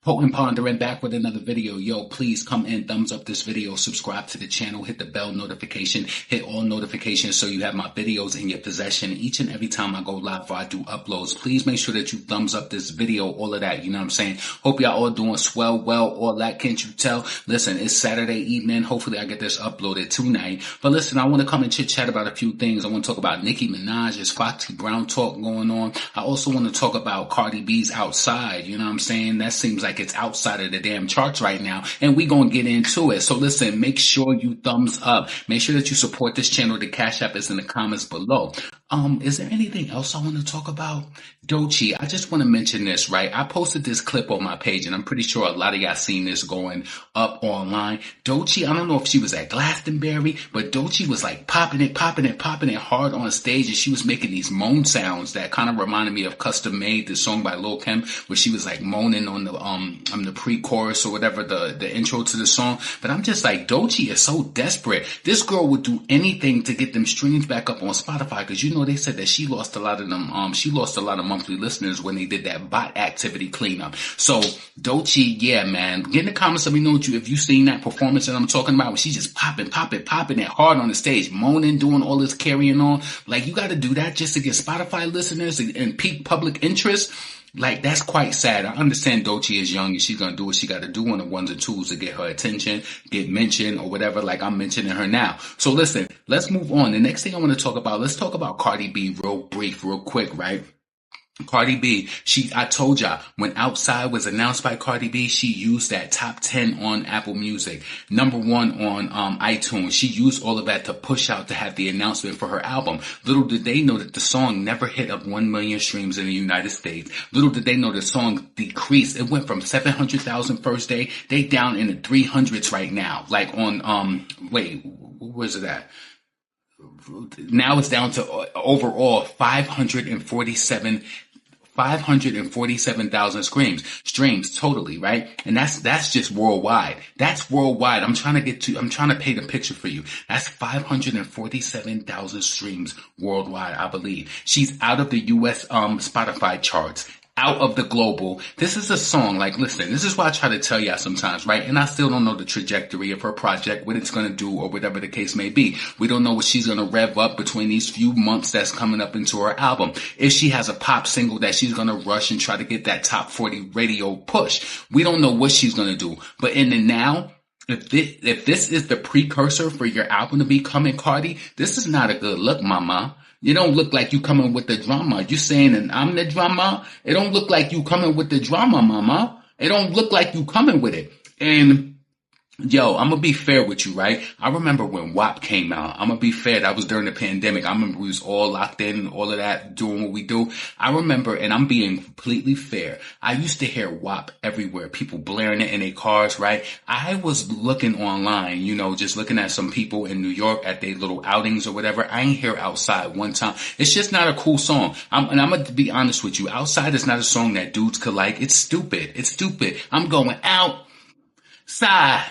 Potent Pondering back with another video. Yo, please come in, thumbs up this video, subscribe to the channel, hit the bell notification, hit all notifications so you have my videos in your possession each and every time I go live or I do uploads. Please make sure that you thumbs up this video, all of that, you know what I'm saying? Hope y'all all doing swell, well, all that, can't you tell? Listen, it's Saturday evening. Hopefully I get this uploaded tonight. But listen, I want to come and chit chat about a few things. I want to talk about Nicki Minaj's Foxy Brown talk going on. I also want to talk about Cardi B's Outside, you know what I'm saying? That seems like it's outside of the damn charts right now, and we gonna get into it. So listen, make sure you thumbs up. Make sure that you support this channel. The Cash App is in the comments below. Is there anything else I want to talk about? Doechii, I just want to mention this, right? I posted this clip on my page, and I'm pretty sure a lot of y'all seen this going up online. Doechii, I don't know if she was at Glastonbury, but Doechii was like popping it hard on stage, and she was making these moan sounds that kind of reminded me of Custom Made, the song by Lil Kim, where she was like moaning on the pre-chorus or whatever, the intro to the song. But I'm just like, Doechii is so desperate. This girl would do anything to get them streams back up on Spotify, because you know they said that she lost a lot of them. She lost a lot of monthly listeners when they did that bot activity cleanup. So Doechii, yeah, man, get in the comments. Let me know if you seen that performance that I'm talking about, where she's just popping it hard on the stage, moaning, doing all this carrying on. Like, you got to do that just to get Spotify listeners and peak public interest. Like, that's quite sad. I understand Doechii is young and she's going to do what she got to do on the ones and twos to get her attention, get mentioned or whatever, like I'm mentioning her now. So listen, let's move on. The next thing I want to talk about, let's talk about Cardi B real quick, right? Cardi B, I told y'all, when Outside was announced by Cardi B, she used that top 10 on Apple Music, number 1 on iTunes. She used all of that to push out to have the announcement for her album. Little did they know that the song never hit up 1 million streams in the United States. Little did they know the song decreased. It went from 700,000 first day. They down in the 300s right now. Like on, where's it at? Now it's down to overall 547,000 streams totally, right? And that's just worldwide. That's worldwide. I'm trying to paint a picture for you. That's 547,000 streams worldwide, I believe. She's out of the US Spotify charts. Out of the global. This is a song, like, listen, this is what I try to tell y'all sometimes, right? And I still don't know the trajectory of her project, what it's going to do, or whatever the case may be. We don't know what she's going to rev up between these few months that's coming up into her album. If she has a pop single that she's going to rush and try to get that top 40 radio push, we don't know what she's going to do. But in the now, if this is the precursor for your album to be coming, Cardi, this is not a good look, mama. You don't look like you coming with the drama. You saying that I'm the drama? It don't look like you coming with the drama, mama. It don't look like you coming with it. And yo, I'm gonna be fair with you, right? I remember when WAP came out. I'm gonna be fair. That was during the pandemic. I remember we was all locked in, all of that, doing what we do. I remember, and I'm being completely fair, I used to hear WAP everywhere. People blaring it in their cars, right? I was looking online, you know, just looking at some people in New York at their little outings or whatever. I ain't hear Outside one time. It's just not a cool song. And I'm gonna be honest with you. Outside is not a song that dudes could like. It's stupid. It's stupid. I'm going outside.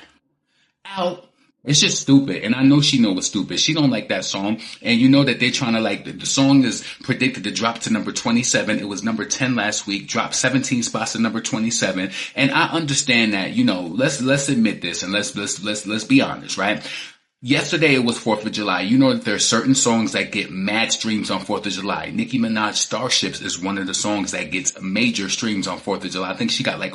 Out. It's just stupid. And I know she know it's stupid. She don't like that song. And you know that they're trying to, like, the song is predicted to drop to number 27. It was number 10 last week, dropped 17 spots to number 27. And I understand that, you know, let's admit this and let's be honest, right? Yesterday it was 4th of July. You know that there are certain songs that get mad streams on 4th of July. Nicki Minaj Starships is one of the songs that gets major streams on 4th of July. I think she got like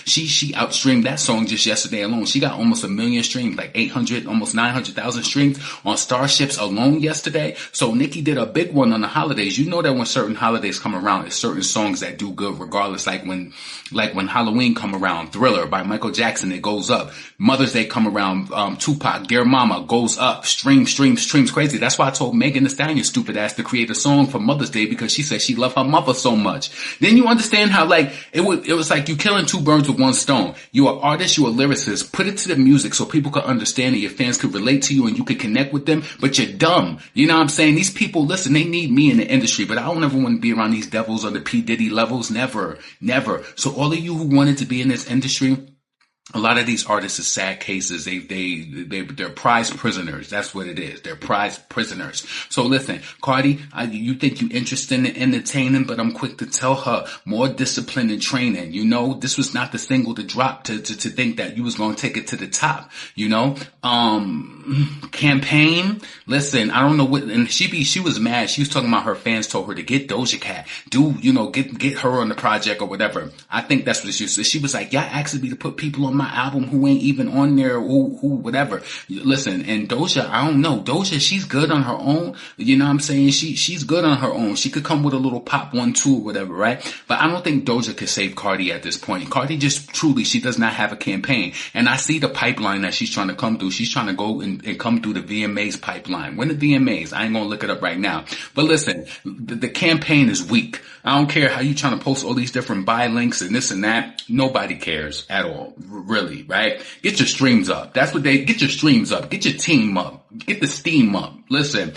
she outstreamed that song just yesterday alone. She got almost 1 million streams, like 800, almost 900,000 streams on Starships alone yesterday. So Nicki did a big one on the holidays. You know that when certain holidays come around, there's certain songs that do good regardless. Like when Halloween come around, Thriller by Michael Jackson, it goes up. Mother's Day come around, Tupac, Dear Mama, goes up, streams crazy. That's why I told Megan Thee Stallion, stupid ass, to create a song for Mother's Day, because she said she loved her mother so much. Then you understand how, like, it was like you killing 2 birds with 1 stone. You're an artist, you're a lyricist. Put it to the music so people can understand it, your fans could relate to you and you could connect with them, but you're dumb. You know what I'm saying? These people, listen, they need me in the industry, but I don't ever want to be around these devils on the P. Diddy levels. Never. So all of you who wanted to be in this industry, A lot of these artists are sad cases. They're prize prisoners. That's what it is. They're prize prisoners. So listen, Cardi, you think you interested in entertaining, but I'm quick to tell her more discipline and training. You know, this was not the single to drop to think that you was going to take it to the top, you know? Campaign. Listen, I don't know what, and she was mad. She was talking about her fans told her to get Doja Cat, get her on the project or whatever. I think that's what she said. She was like, y'all asking me to put people on my album who ain't even on there, who whatever. Listen, and Doja, I don't know. Doja, she's good on her own. You know what I'm saying? She's good on her own. She could come with a little pop 1-2 or whatever, right? But I don't think Doja could save Cardi at this point. Cardi just truly, she does not have a campaign. And I see the pipeline that she's trying to come through. She's trying to go and come through the VMAs pipeline. When the VMAs? I ain't gonna look it up right now. But listen, the campaign is weak. I don't care how you trying to post all these different buy links and this and that. Nobody cares at all. Really, right? Get your streams up. Get your streams up. Get your team up. Get the steam up. Listen.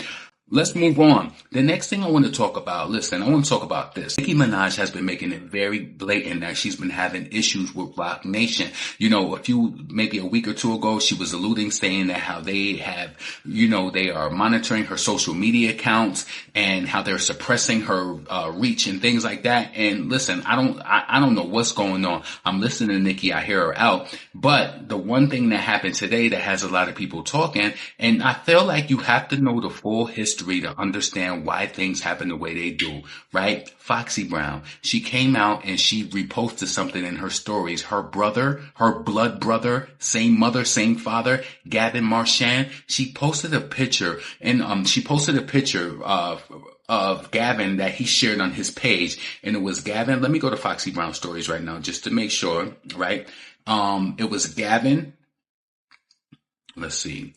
Let's move on. The next thing I want to talk about, this. Nicki Minaj has been making it very blatant that she's been having issues with Roc Nation. You know, maybe a week or two ago, she was alluding, saying that how they have, they are monitoring her social media accounts and how they're suppressing her reach and things like that. And listen, I don't know what's going on. I'm listening to Nicki. I hear her out. But the one thing that happened today that has a lot of people talking, and I feel like you have to know the full history to understand why things happen the way they do, right? Foxy Brown, she came out and she reposted something in her stories. Her brother, her blood brother, same mother, same father, Gavin Marchand, she posted a picture of Gavin that he shared on his page. And it was Gavin. Let me go to Foxy Brown stories right now just to make sure, right? It was Gavin. Let's see.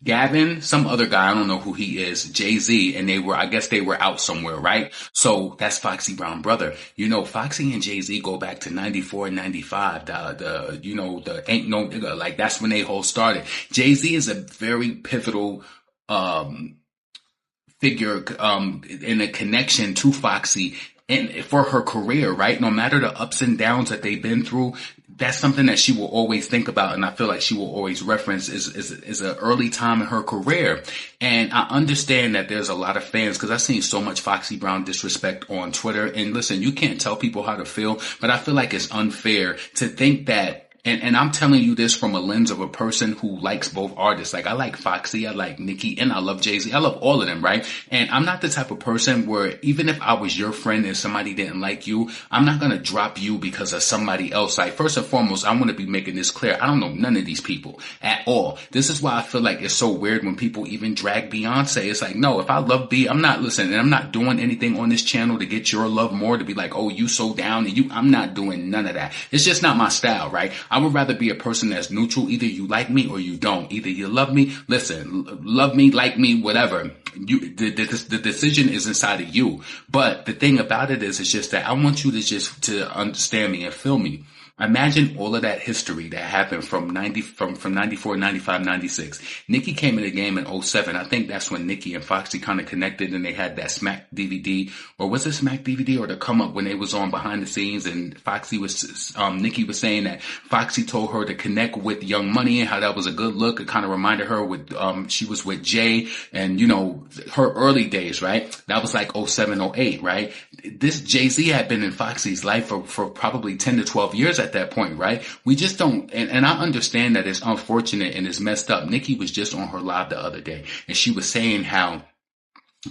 Gavin, some other guy, I don't know who he is, Jay-Z, and I guess they were out somewhere, right? So that's Foxy Brown brother. You know, Foxy and Jay-Z go back to 94 and 95, the Ain't No Nigga, like that's when they whole started. Jay-Z is a very pivotal, figure, in a connection to Foxy and for her career, right? No matter the ups and downs that they've been through, that's something that she will always think about, and I feel like she will always reference is an early time in her career. And I understand that there's a lot of fans, because I've seen so much Foxy Brown disrespect on Twitter. And listen, you can't tell people how to feel, but I feel like it's unfair to think that. And I'm telling you this from a lens of a person who likes both artists. Like, I like Foxy, I like Nicki, and I love Jay-Z. I love all of them, right? And I'm not the type of person where even if I was your friend and somebody didn't like you, I'm not going to drop you because of somebody else. Like, first and foremost, I want to be making this clear. I don't know none of these people at all. This is why I feel like it's so weird when people even drag Beyonce. It's like, no, if I love B, I'm not listening. And I'm not doing anything on this channel to get your love more, to be like, oh, you so down, and I'm not doing none of that. It's just not my style, right? I would rather be a person that's neutral. Either you like me or you don't. Either you love me, love me, like me, whatever. The decision is inside of you. But the thing about it is, it's just that I want you to understand me and feel me. Imagine all of that history that happened from 94, 95, 96. Nicki came in the game in 07. I think that's when Nicki and Foxy kind of connected, and they had that Smack DVD, or was it Smack DVD or the Come Up, when they was on behind the scenes, and Nicki was saying that Foxy told her to connect with Young Money and how that was a good look. It kind of reminded her she was with Jay and, her early days, right? That was like 07, 08, right? This Jay-Z had been in Foxy's life for probably 10 to 12 years at that point, right? We just don't, and I understand that it's unfortunate and it's messed up. Nicki was just on her live the other day, and she was saying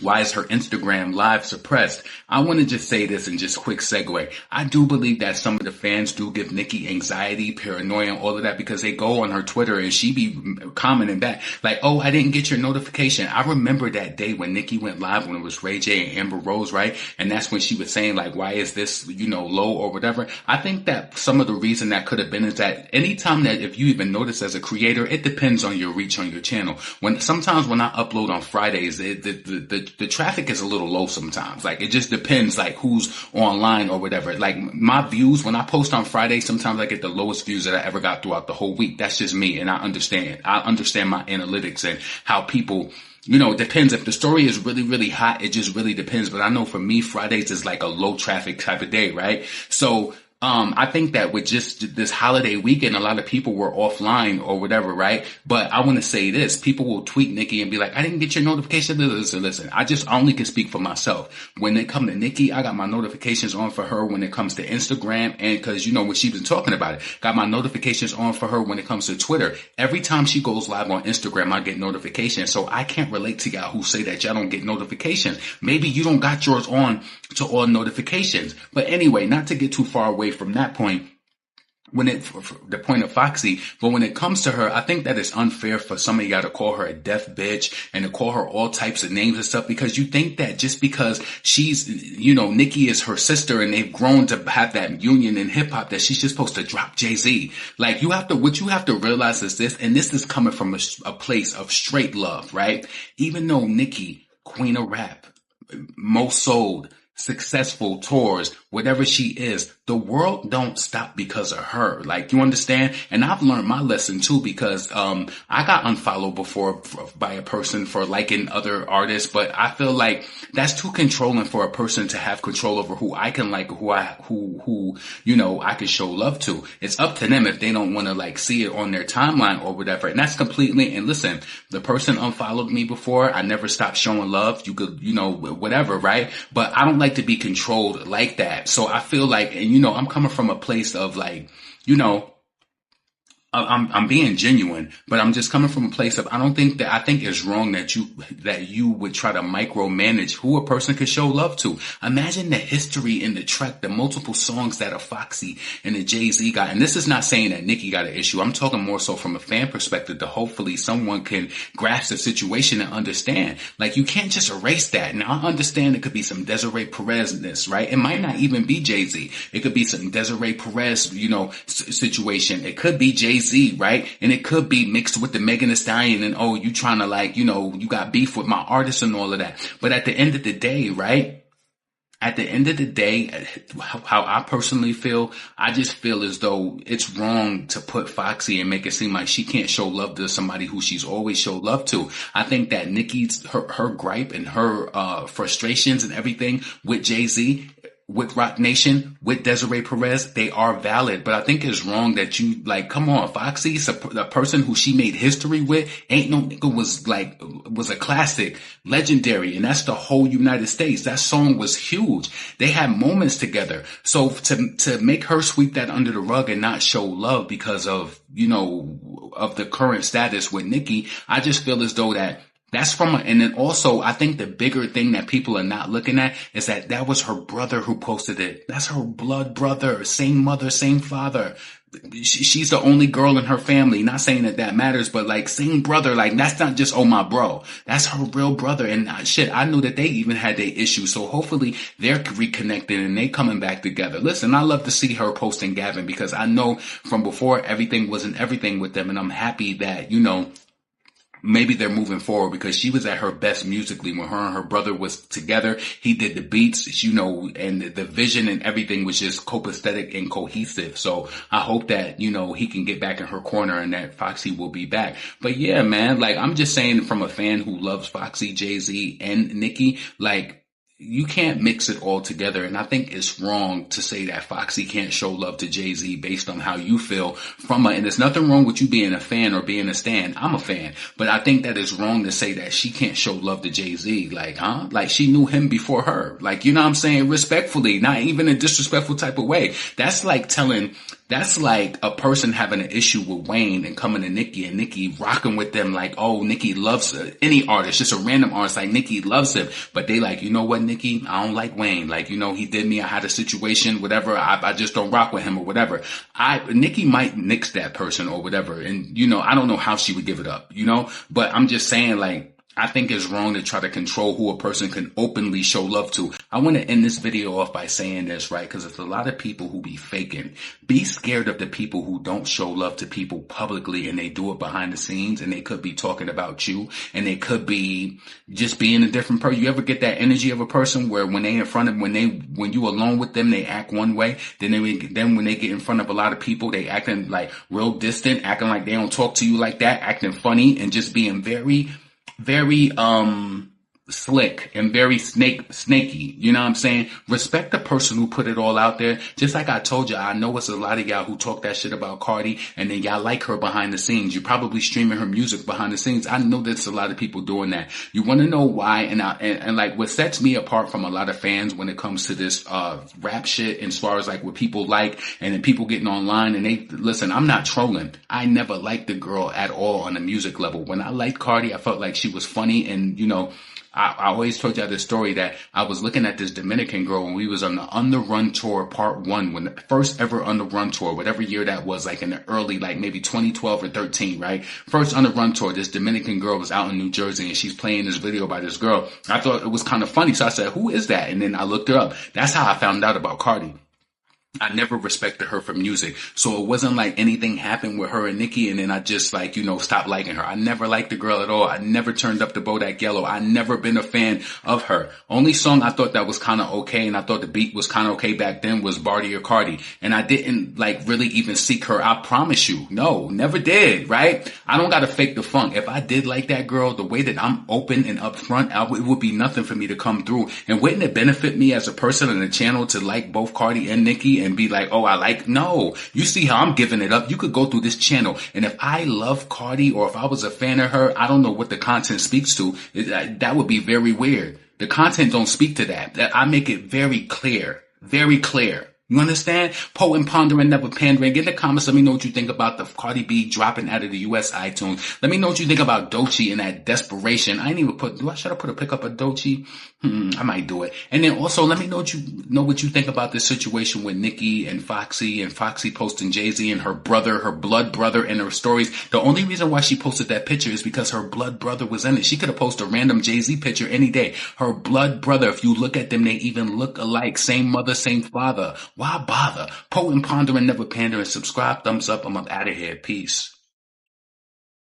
why is her Instagram live suppressed? I want to just say this and just quick segue. I do believe that some of the fans do give Nicki anxiety, paranoia, and all of that, because they go on her Twitter and she be commenting back like, oh, I didn't get your notification. I remember that day when Nicki went live, when it was Ray J and Amber Rose, right? And that's when she was saying like, why is this, low or whatever. I think that some of the reason that could have been is that anytime that, if you even notice as a creator, it depends on your reach on your channel. Sometimes when I upload on Fridays, the traffic is a little low sometimes. Like, it just depends, like, who's online or whatever. Like, my views, when I post on Friday, sometimes I get the lowest views that I ever got throughout the whole week. That's just me, and I understand. I understand my analytics and how people, it depends. If the story is really, really hot, it just really depends. But I know for me, Fridays is like a low traffic type of day, right? So, I think that with just this holiday weekend, a lot of people were offline or whatever, right? But I want to say this. People will tweet Nicki and be like, I didn't get your notification. Listen, I just only can speak for myself. When it comes to Nicki, I got my notifications on for her when it comes to Instagram. And cause you know, when she's been talking about it, got my notifications on for her when it comes to Twitter. Every time she goes live on Instagram, I get notifications. So I can't relate to y'all who say that y'all don't get notifications. Maybe you don't got yours on to all notifications. But anyway, not to get too far away from that point, the point of Foxy, but when it comes to her, I think that it's unfair for some of y'all to call her a deaf bitch and to call her all types of names and stuff, because you think that just because she's, you know, Nicki is her sister and they've grown to have that union in hip hop, that she's just supposed to drop Jay-Z. Like what you have to realize is this, and this is coming from a place of straight love, right? Even though Nicki, queen of rap, most sold, successful tours, whatever she is, the world don't stop because of her. Like, you understand? And I've learned my lesson too, because I got unfollowed before by a person for liking other artists, but I feel like that's too controlling for a person to have control over who I can like, who you know, I can show love to. It's up to them if they don't want to like see it on their timeline or whatever. And that's completely, and listen, the person unfollowed me before. I never stopped showing love. You could, you know, whatever, right? But I don't like to be controlled like that. So I feel like, and you know, I'm coming from a place of like, you know, I'm being genuine, but I'm just coming from a place of, I think it's wrong that you would try to micromanage who a person could show love to. Imagine the history in the track, the multiple songs that a Foxy and a Jay-Z got. And this is not saying that Nicki got an issue. I'm talking more so from a fan perspective, that hopefully someone can grasp the situation and understand. Like, you can't just erase that. Now, I understand it could be some Desiree Perez-ness, right? It might not even be Jay-Z. It could be some Desiree Perez, you know, situation. It could be Jay-Z, right? And it could be mixed with the Megan Thee Stallion and, oh, you trying to like, you know, you got beef with my artist and all of that. But at the end of the day, right? At the end of the day, how I personally feel, I just feel as though it's wrong to put Foxy and make it seem like she can't show love to somebody who she's always showed love to. I think that Nicki's, her gripe and her frustrations and everything with Jay-Z, with Roc Nation, with Desiree Perez, they are valid. But I think it's wrong that you, like, come on, Foxy, the person who she made history with, Ain't No Nigga was a classic, legendary, and that's the whole United States. That song was huge. They had moments together. So to make her sweep that under the rug and not show love because of, you know, of the current status with Nicki, I just feel as though that's and then also, I think the bigger thing that people are not looking at is that was her brother who posted it. That's her blood brother, same mother, same father. She's the only girl in her family. Not saying that matters, but like, same brother. Like, that's not just, oh, my bro. That's her real brother. And shit, I knew that they even had their issues. So hopefully they're reconnected and they coming back together. Listen, I love to see her posting Gavin, because I know from before everything wasn't everything with them. And I'm happy that, you know, maybe they're moving forward, because she was at her best musically when her and her brother was together. He did the beats, you know, and the vision and everything was just copacetic and cohesive. So I hope that, you know, he can get back in her corner and that Foxy will be back. But yeah, man, like, I'm just saying, from a fan who loves Foxy, Jay-Z, and Nicki, like, you can't mix it all together. And I think it's wrong to say that Foxy can't show love to Jay-Z based on how you feel and there's nothing wrong with you being a fan or being a stan. I'm a fan, but I think that it's wrong to say that she can't show love to Jay-Z. Like, huh? Like, she knew him before her. Like, you know what I'm saying? Respectfully, not even in a disrespectful type of way. That's like a person having an issue with Wayne and coming to Nicki and Nicki rocking with them like, oh, Nicki loves any artist, just a random artist, like Nicki loves him. But they like, you know what, Nicki, I don't like Wayne. Like, you know, he did me, I had a situation, whatever, I just don't rock with him or whatever. Nicki might nix that person or whatever. And, you know, I don't know how she would give it up, you know, but I'm just saying, like, I think it's wrong to try to control who a person can openly show love to. I want to end this video off by saying this, right? Because there's a lot of people who be faking. Be scared of the people who don't show love to people publicly and they do it behind the scenes, and they could be talking about you, and they could be just being a different person. You ever get that energy of a person where when they when you alone with them, they act one way. Then when they get in front of a lot of people, they acting like real distant, acting like they don't talk to you like that, acting funny, and just being very, very, slick and very snaky. You know what I'm saying? Respect the person who put it all out there. Just like I told you, I know it's a lot of y'all who talk that shit about Cardi and then y'all like her behind the scenes. You're probably streaming her music behind the scenes. I know there's a lot of people doing that. You want to know why? And like what sets me apart from a lot of fans when it comes to this, rap shit, as far as like what people like and then people getting online and they, listen, I'm not trolling. I never liked the girl at all on a music level. When I liked Cardi, I felt like she was funny and, you know, I always told y'all this story that I was looking at this Dominican girl when we was on the On the Run tour part 1, when the first ever On the Run tour, whatever year that was, like in the early, like maybe 2012 or 13, right? First On the Run tour, this Dominican girl was out in New Jersey and she's playing this video by this girl. I thought it was kind of funny. So I said, who is that? And then I looked her up. That's how I found out about Cardi. I never respected her for music. So it wasn't like anything happened with her and Nicki and then I just like, you know, stopped liking her. I never liked the girl at all. I never turned up to Bodak Yellow. I never been a fan of her. Only song I thought that was kind of okay and I thought the beat was kind of okay back then was Barty or Cardi. And I didn't like really even seek her. I promise you. No, never did, right? I don't gotta fake the funk. If I did like that girl, the way that I'm open and upfront, it would be nothing for me to come through. And wouldn't it benefit me as a person on the channel to like both Cardi and Nicki and be like, oh, I like, no, you see how I'm giving it up. You could go through this channel. And if I love Cardi or if I was a fan of her, I don't know what the content speaks to. That would be very weird. The content don't speak to that. I make it very clear, very clear. You understand? Potent, pondering, never pandering. Get in the comments. Let me know what you think about the Cardi B dropping out of the US iTunes. Let me know what you think about Doechii and that desperation. I ain't even should I put a pick up of Doechii? I might do it. And then also let me know what you think about this situation with Nicki and Foxy posting Jay-Z and her brother, her blood brother in her stories. The only reason why she posted that picture is because her blood brother was in it. She could have posted a random Jay-Z picture any day. Her blood brother, if you look at them, they even look alike. Same mother, same father. Why bother? Potent, pondering, never pandering. Subscribe, thumbs up. I'm up out of here. Peace.